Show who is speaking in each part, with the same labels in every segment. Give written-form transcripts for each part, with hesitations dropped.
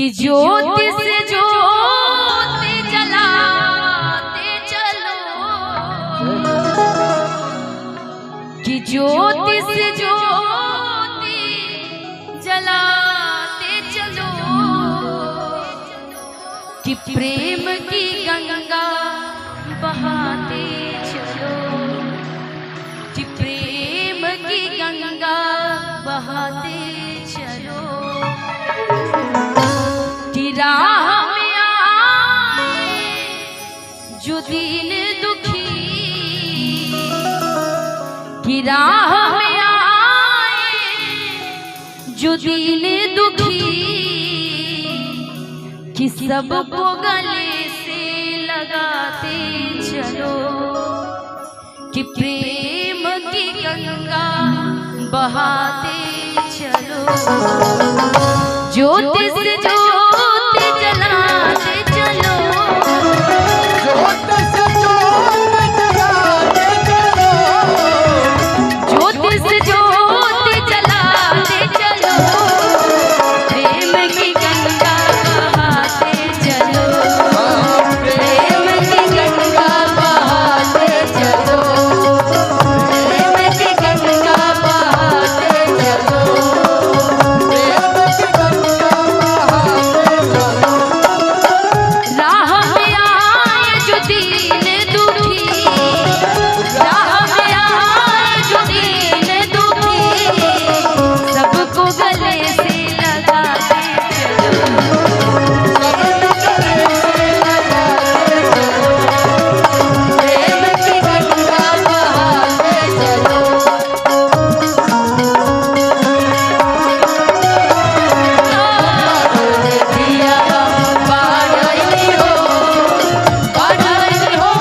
Speaker 1: कि ज्योति से ज्योति जलाते चलो, कि ज्योति से ज्योति जलाते चलो, कि प्रेम की गंगा बहाते चलो, कि प्रेम की गंगा बहाते चलो, कि राह में आए जो दीन दुखी, कि राह में आए जो दीन दुखी, कि सबको गले से लगाते चलो, कि प्रेम की गंगा बहाते चलो, ज्योति से ज्योति जलाते चलो,
Speaker 2: ज्योति से ज्योति जलाते चलो,
Speaker 1: ज्योति से ज्योति जलाते चलो, प्रेम की गंगा बहाते चलो, प्रेम की गंगा बहाते चलो, प्रेम की गंगा बहाते चलो, राह में आए जो दीन दुखी, राह में आए जो दीन दुखी, सबको गले से लगाते चलो, प्रेम की गंगा बहाते चलो, दिया बाढ़ई हो, बाढ़ई हो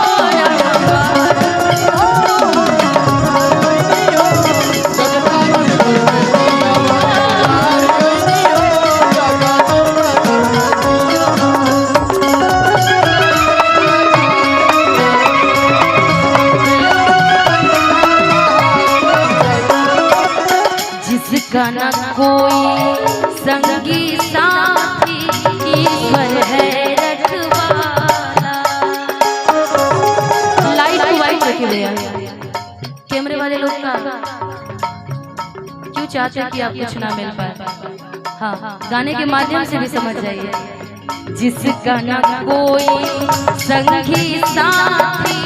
Speaker 1: जिसका न कोई संगी साथी, ईश्वर है रखवाला। लाइट को वाइट रखे भैया, कैमरे वाले लोग का क्यों चाहते हैं कि आप कुछ ना मिल पाए? हाँ, गाने के माध्यम से भी समझ जाइए। जिसका न कोई संगी साथी,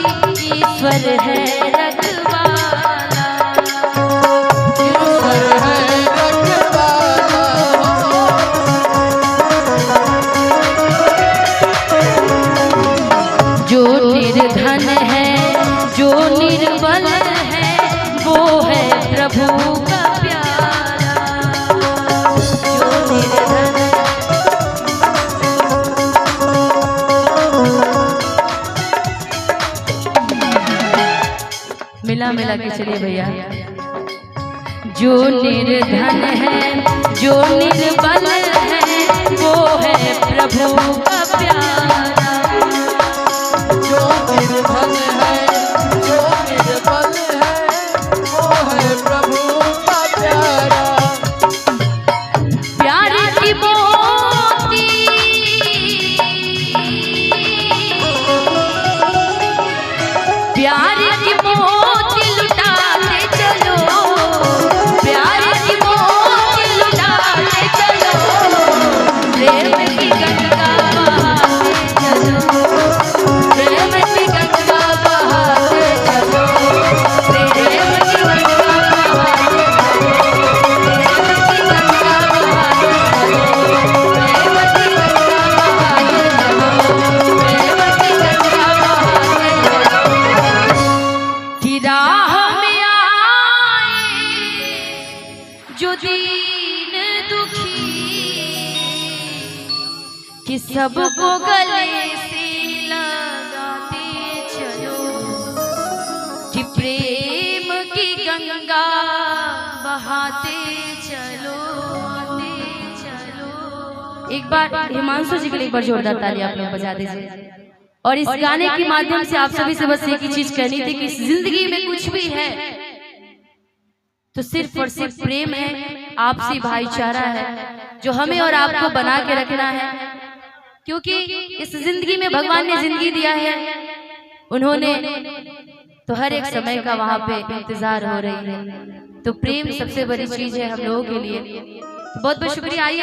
Speaker 1: ईश्वर है रखवाला, ईश्वर है जो निर्धन है, जो निर्बल है, वो है प्रभु का प्यारा, जो निर्धन है। मिला मिला के चलिए भैया। जो निर्धन है, जो निर्बल है, वो है प्रभु का प्यारा,
Speaker 2: जो निर्धन है, जो निर्बल है, वो है प्रभु का प्यारा,
Speaker 1: प्यार की मोती, प्यार की मोती लुटाते चलो, प्यार की मोती लुटाते चलो, प्रेम की गंगा बहाते चलो, प्रेम की गंगा बहाते चलो, प्रेम की गंगा बहाते चलो, प्रेम की गंगा बहाते चलो, प्रेम की गंगा बहाते चलो, प्रेम की गंगा बहाते चलो, कि राह में आए जो दीन दुखी, कि सबको गले से लगाते चलो, कि प्रेम की गंगा बहाते चलो, चलो। एक बार हिमांशु जी के लिए एक बार जोरदार ताली आप लोग बजा दीजिए। और इस गाने के माध्यम से आप सभी से बस एक ही चीज कहनी थी कि जिंदगी में कुछ भी है तो सिर्फ और सिर्फ प्रेम है, आपसी भाईचारा है जो हमें और आपको बना के रखना है, क्योंकि इस जिंदगी में भगवान ने जिंदगी दिया है, उन्होंने तो हर एक समय का वहां पे इंतजार हो रही है। तो प्रेम सबसे बड़ी चीज है हम लोगों के लिए। बहुत बहुत शुक्रिया। आइए